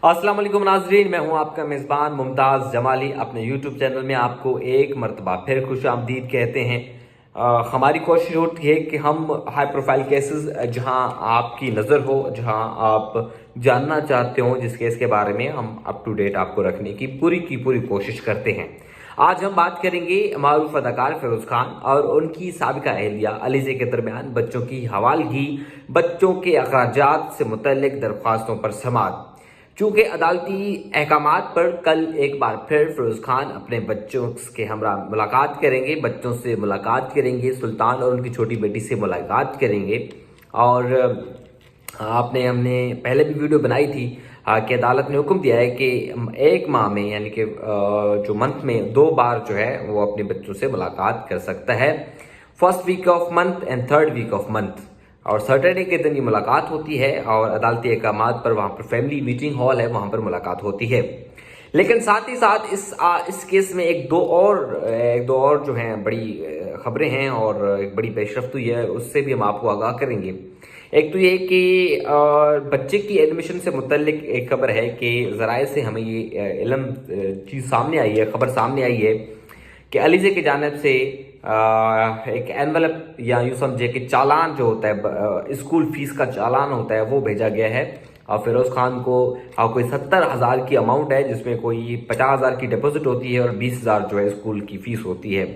अस्सलाम वालेकुम नाजरीन, मैं हूं आपका मेज़बान मुमताज़ जमाली। अपने यूट्यूब चैनल में आपको एक मरतबा फिर खुश आमदीद कहते हैं। हमारी कोशिश होती है कि हम हाई प्रोफाइल केसेस जहां आपकी नज़र हो, जहां आप जानना चाहते हो, जिस केस के बारे में हम अप टू डेट आपको रखने की पूरी कोशिश करते हैं। आज हम बात करेंगे मारूफ अदाकार फिरोज खान और उनकी साबिका अहलिया अलीज़े के दरमियान बच्चों की हवालगी, बच्चों के अखराजात से मुतल्लिक दरख्वास्तों पर समाअत। चूंकि अदालती अहकामात पर कल एक बार फिर फिरोज खान अपने बच्चों के हमरा मुलाकात करेंगे, बच्चों से मुलाकात करेंगे, सुल्तान और उनकी छोटी बेटी से मुलाकात करेंगे। और आपने हमने पहले भी वीडियो बनाई थी कि अदालत ने हुक्म दिया है कि एक माह में यानी कि जो मंथ में 2 बार जो है वो अपने बच्चों से मुलाकात कर सकता है, first week of month and third week of month. और सैटरडे के दिन ये मुलाकात होती है और अदालती अहकामात पर वहाँ पर फैमिली मीटिंग हॉल है, वहाँ पर मुलाकात होती है। लेकिन साथ ही साथ इस केस में एक दो और जो हैं बड़ी खबरें हैं और एक बड़ी पेशरफ्त हुई है, उससे भी हम आपको आगाह करेंगे। एक तो ये कि बच्चे की एडमिशन से मुतल्लिक एक खबर है कि ज़राए से हमें ये इल्म चीज़ सामने आई है, खबर सामने आई है कि अलीज़े की जानिब से एक एनवलप या यूँ समझे कि चालान जो होता है, स्कूल फीस का चालान होता है, वो भेजा गया है। और फिरोज खान को कोई 70,000 की अमाउंट है, जिसमें कोई 50,000 की डिपॉजिट होती है और 20,000 जो है स्कूल की फीस होती है।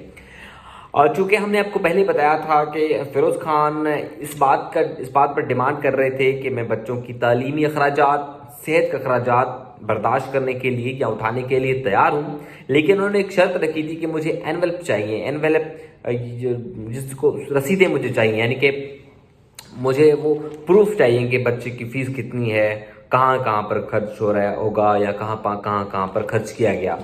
और चूंकि हमने आपको पहले बताया था कि फिरोज खान इस बात पर डिमांड कर रहे थे कि मैं बच्चों की तालीमी अखराजात, सेहत के अखराजात बर्दाश्त करने के लिए या उठाने के लिए तैयार हूँ, लेकिन उन्होंने एक शर्त रखी थी कि मुझे एनवेलप चाहिए, एनवेलप जिसको रसीदें मुझे चाहिए, यानी कि मुझे वो प्रूफ चाहिए कि बच्चे की फीस कितनी है, कहाँ कहाँ पर खर्च हो रहा होगा या कहाँ पर खर्च किया गया।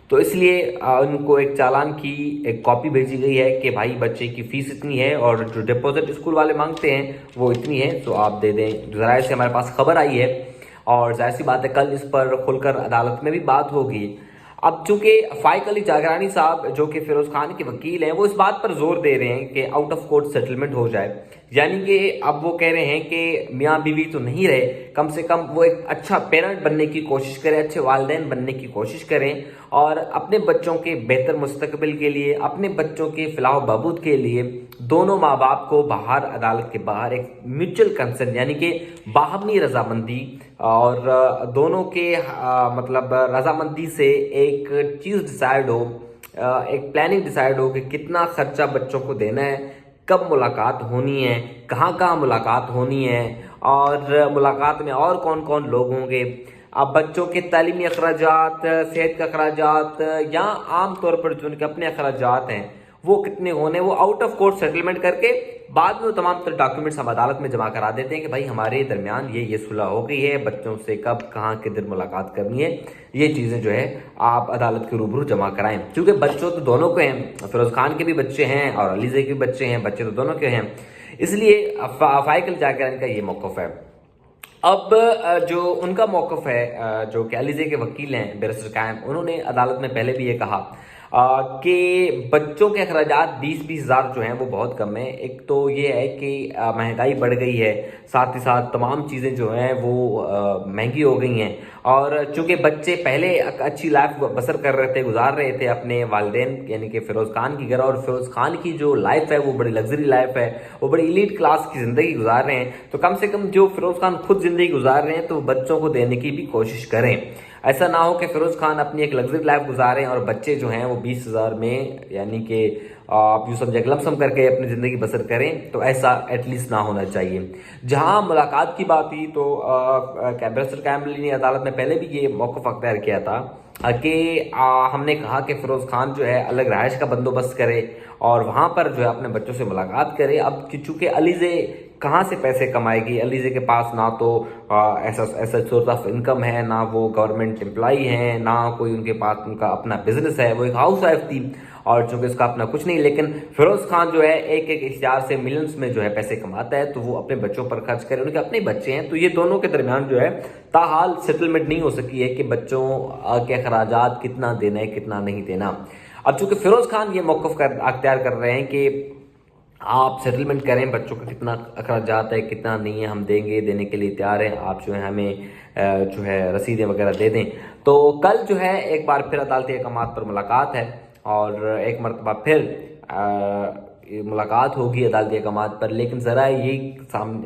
तो इसलिए उनको एक चालान की एक कॉपी भेजी गई है कि भाई बच्चे की फीस इतनी है और जो डिपॉजिट स्कूल वाले मांगते हैं वो इतनी है, तो आप दे दें। ज़राए से हमारे पास खबर आई है और जाहिर सी बात है कल इस पर खुलकर अदालत में भी बात होगी। अब चूंकि फाइक अली जागरानी साहब जो कि फिरोज खान के वकील हैं, वो इस बात पर जोर दे रहे हैं कि आउट ऑफ कोर्ट सेटलमेंट हो जाए, यानी कि अब वो कह रहे हैं कि मियाँ बीवी तो नहीं रहे, कम से कम वो एक अच्छा पेरेंट बनने की कोशिश करें, अच्छे वालिदैन बनने की कोशिश करें और अपने बच्चों के बेहतर मुस्तकबिल के लिए, अपने बच्चों के फलाह बहबूद के लिए दोनों माँ बाप को बाहर, अदालत के बाहर एक म्यूचुअल कंसेंट यानी कि बाहमी रजामंदी और दोनों के मतलब रजामंदी से एक चीज़ डिसाइड हो, एक प्लानिंग डिसाइड हो कि कितना खर्चा बच्चों को देना है, कब मुलाकात होनी है, कहाँ मुलाकात होनी है और मुलाकात में और कौन कौन लोग होंगे। अब बच्चों के तालीमी अखराजात, सेहत के अखराजात या आम तौर पर जो उनके अपने अखराजात हैं वो कितने होने, वो आउट ऑफ कोर्ट सेटलमेंट करके बाद में वो तमाम तरह डॉक्यूमेंट्स हम अदालत में जमा करा देते हैं कि भाई हमारे दरमियान ये सुलह हो गई है, बच्चों से कब कहाँ किधर मुलाकात करनी है, ये चीज़ें जो है आप अदालत के रूबरू जमा कराएं। क्योंकि बच्चों तो दोनों के हैं, फिरोज खान के भी बच्चे हैं और अलीज़े के भी बच्चे हैं, बच्चे तो दोनों के हैं, इसलिए फाइक अली जागरानी का ये मौक़िफ़ है। अब जो उनका मौक़िफ़ है, जो कि अलीज़े के वकील हैं बैरिस्टर कायम, उन्होंने अदालत में पहले भी ये कहा कि बच्चों के अखराजात 20-20 हज़ार जो हैं वो बहुत कम है। एक तो ये है कि महंगाई बढ़ गई है, साथ ही साथ तमाम चीज़ें जो हैं वो महंगी हो गई हैं और चूँकि बच्चे पहले अच्छी लाइफ बसर कर रहे थे, गुजार रहे थे अपने वालिदैन यानी कि फिरोज खान की घर, और फिरोज खान की जो लाइफ है वो बड़ी लग्जरी लाइफ है, वो बड़ी इलीट क्लास की ज़िंदगी गुजार रहे हैं। तो कम से कम जो फिरोज खान खुद ज़िंदगी गुजार रहे हैं तो बच्चों को देने की भी कोशिश करें। ऐसा ना हो कि फिरोज खान अपनी एक लग्जरी लाइफ गुजारें और बच्चे जो हैं वो 20,000 में यानी कि आप यूँ समझे लमसम करके अपनी ज़िंदगी बसर करें, तो ऐसा एटलीस्ट ना होना चाहिए। जहां मुलाकात की बात हुई तो बैरिस्टर कायम ने अदालत में पहले भी ये मौक़िफ़ अख्तियार किया था कि हमने कहा कि फिरोज खान जो है अलग रहायश का बंदोबस्त करे और वहाँ पर जो है अपने बच्चों से मुलाकात करे। अब चूँकि अलीज़े कहाँ से पैसे कमाएगी, अलीज़े के पास ना तो ऐसा सोर्स ऑफ इनकम है, ना वो गवर्नमेंट एम्प्लॉई हैं, ना कोई उनके पास उनका अपना बिजनेस है, वो एक हाउस वाइफ थी और चूंकि उसका अपना कुछ नहीं। लेकिन फिरोज खान जो है एक इश्तिहार से मिलियंस में जो है पैसे कमाता है, तो वो अपने बच्चों पर खर्च करे, उनके अपने बच्चे हैं, तो ये दोनों के दरमियान जो है ताहाल सेटलमेंट नहीं हो सकी है कि बच्चों के अखराजात कितना देना है कितना नहीं देना। अब चूंकि फिरोज खान ये मौक़िफ़ अख्तियार कर रहे हैं कि आप सेटलमेंट करें, बच्चों का कितना अखराजात है कितना नहीं है, हम देंगे, देने के लिए तैयार हैं। आप जो है हमें जो है रसीदें वगैरह दे दें। तो कल जो है एक बार फिर अदालती अहकामात पर मुलाकात है और एक मरतबा फिर मुलाकात होगी अदालती अहकामात पर। लेकिन ज़रा ये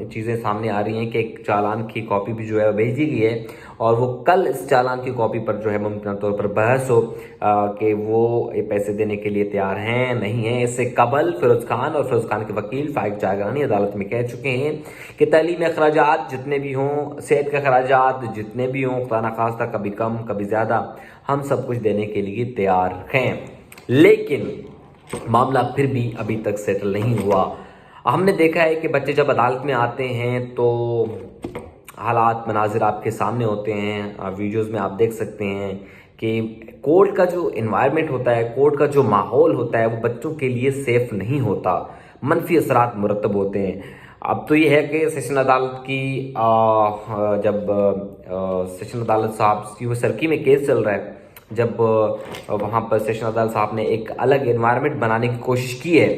चीज़ें सामने आ रही हैं कि एक चालान की कॉपी भी जो है भेजी गई है और वो कल इस चालान की कॉपी पर जो है मुमकिन तौर पर बहस हो कि वो ये पैसे देने के लिए तैयार हैं नहीं हैं। इससे कबल फिरोज खान और फिरोज खान के वकील फाइक जागरानी अदालत में कह चुके हैं कि तालीमी अखराजात जितने भी हों, सेहत के अखराजात जितने भी हों, खुदा ना खास्ता कभी कम कभी ज़्यादा, हम सब कुछ देने के लिए तैयार हैं। लेकिन मामला फिर भी अभी तक सेटल नहीं हुआ। हमने देखा है कि बच्चे जब अदालत में आते हैं तो हालात मनाजिर आपके सामने होते हैं, वीडियोस में आप देख सकते हैं कि कोर्ट का जो इन्वायरमेंट होता है, कोर्ट का जो माहौल होता है, वो बच्चों के लिए सेफ नहीं होता, मनफी असरात मुरतब होते हैं। अब तो ये है कि सेशन अदालत की जब सेशन अदालत साहब की वो सरकी में केस चल रहा है, जब वहाँ पर सेशन अदालत साहब ने एक अलग इन्वायरमेंट बनाने की कोशिश की है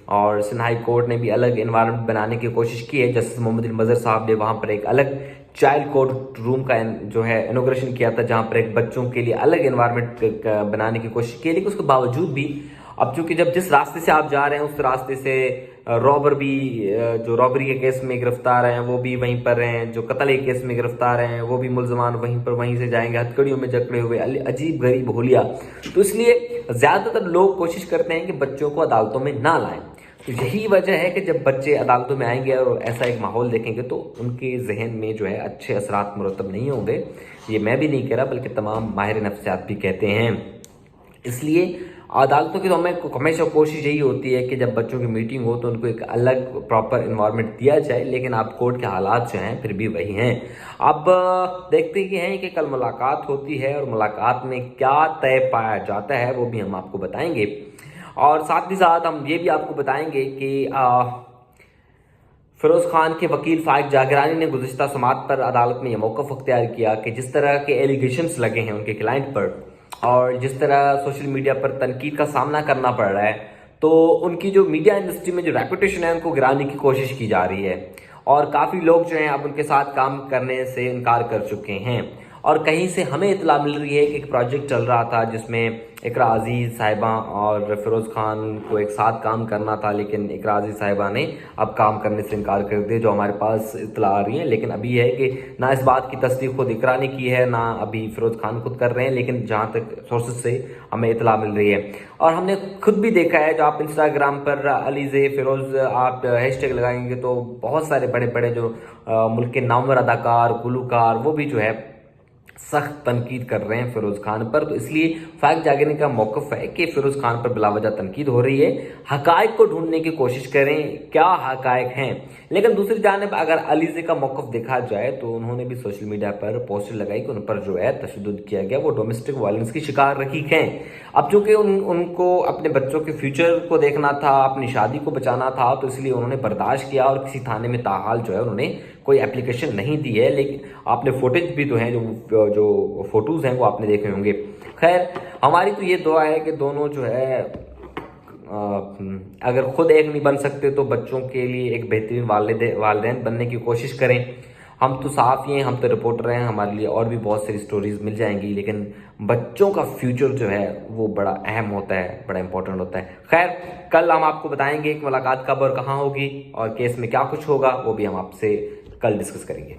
और सिंध हाई कोर्ट ने भी अलग इन्वायरमेंट बनाने की कोशिश की है। जस्टिस मोहम्मद मजहर साहब ने वहाँ पर एक अलग चाइल्ड कोर्ट रूम का जो है इनोग्रेशन किया था, जहाँ पर एक बच्चों के लिए अलग इन्वायरमेंट बनाने की कोशिश की। लेकिन उसके बावजूद भी अब चूंकि जब जिस रास्ते से आप जा रहे हैं उस रास्ते से रॉबर भी, जो रॉबरी के केस में गिरफ्तार हैं वो भी वहीं पर हैं, जो कत्ल के केस में गिरफ्तार हैं वो भी मुलजमान वहीं से जाएंगे, हथकड़ियों में जकड़े हुए, अजीब गरीब होलिया। तो इसलिए ज्यादातर लोग कोशिश करते हैं कि बच्चों को अदालतों में ना लाएं। तो यही वजह है कि जब बच्चे अदालतों में आएंगे और ऐसा एक माहौल देखेंगे तो उनके जहन में जो है अच्छे असरात मुरतब नहीं होंगे। ये मैं भी नहीं कह रहा बल्कि तमाम माहिर नफ्सियात भी कहते हैं। इसलिए अदालतों की तो हमें हमेशा कोशिश यही होती है कि जब बच्चों की मीटिंग हो तो उनको एक अलग प्रॉपर इन्वायरमेंट दिया जाए। लेकिन आप कोर्ट के हालात जो हैं फिर भी वही हैं। अब देखते ही हैं कि कल मुलाकात होती है और मुलाकात में क्या तय पाया जाता है वो भी हम आपको बताएंगे। और साथ ही साथ हम ये भी आपको बताएंगे कि फिरोज खान के वकील फाइक जागरानी ने गुज़िश्ता समात पर अदालत में यह मौक़िफ़ अख्तियार किया कि जिस तरह के एलिगेशंस लगे हैं उनके क्लाइंट पर और जिस तरह सोशल मीडिया पर तनकीद का सामना करना पड़ रहा है, तो उनकी जो मीडिया इंडस्ट्री में जो रेपुटेशन है उनको गिराने की कोशिश की जा रही है और काफ़ी लोग जो हैं अब उनके साथ काम करने से इनकार कर चुके हैं। और कहीं से हमें इतला मिल रही है कि एक प्रोजेक्ट चल रहा था जिसमें इकरा अजीज़ साहिबा और फिरोज़ खान को एक साथ काम करना था, लेकिन इकरा अजीज़ साहिबा ने अब काम करने से इनकार कर दिया, जो हमारे पास इतला आ रही है। लेकिन अभी है कि ना इस बात की तस्दीक खुद इकरा ने की है, ना अभी फिरोज़ खान खुद कर रहे हैं, लेकिन जहाँ तक सोर्सेज से हमें इतला मिल रही है। और हमने खुद भी देखा है, जो आप इंस्टाग्राम पर अलीज़े फिरोज़ आप हैशटैग लगाएंगे तो बहुत सारे बड़े बड़े जो मुल्क के नामवर अदाकार गुलूकार वो भी जो है सख्त तनकीद कर रहे हैं फिरोज खान पर। तो इसलिए फाइक जागरानी का मौक़िफ़ है कि फिरोज खान पर बिलावजह तनकीद हो रही है, हकायक को ढूंढने की कोशिश करें क्या हकायक हैं। लेकिन दूसरी जानिब अगर अलीज़े का मौक़िफ़ देखा जाए तो उन्होंने भी सोशल मीडिया पर पोस्टर लगाई कि उन पर जो है तशद्दुद किया गया, वो डोमेस्टिक वायलेंस की शिकार रही हैं। अब चूंकि उनको अपने बच्चों के फ्यूचर को देखना था, अपनी शादी को बचाना था, तो इसलिए उन्होंने बर्दाश्त किया और किसी थाने में ताहाल जो है उन्होंने कोई एप्लीकेशन नहीं दी है। लेकिन आपने फुटेज भी तो हैं, जो फोटोज़ हैं वो आपने देखे होंगे। खैर, हमारी तो ये दुआ है कि दोनों जो है अगर खुद एक नहीं बन सकते तो बच्चों के लिए एक बेहतरीन वालिदैन बनने की कोशिश करें। हम तो साफ ही हैं, हम तो रिपोर्टर हैं, हमारे लिए और भी बहुत सारी स्टोरीज मिल जाएंगी, लेकिन बच्चों का फ्यूचर जो है वो बड़ा अहम होता है, बड़ा इंपॉर्टेंट होता है। खैर, कल हम आपको बताएंगे कि मुलाकात कब और कहाँ होगी और केस में क्या कुछ होगा, वो भी हम आपसे कल डिस्कस करेंगे।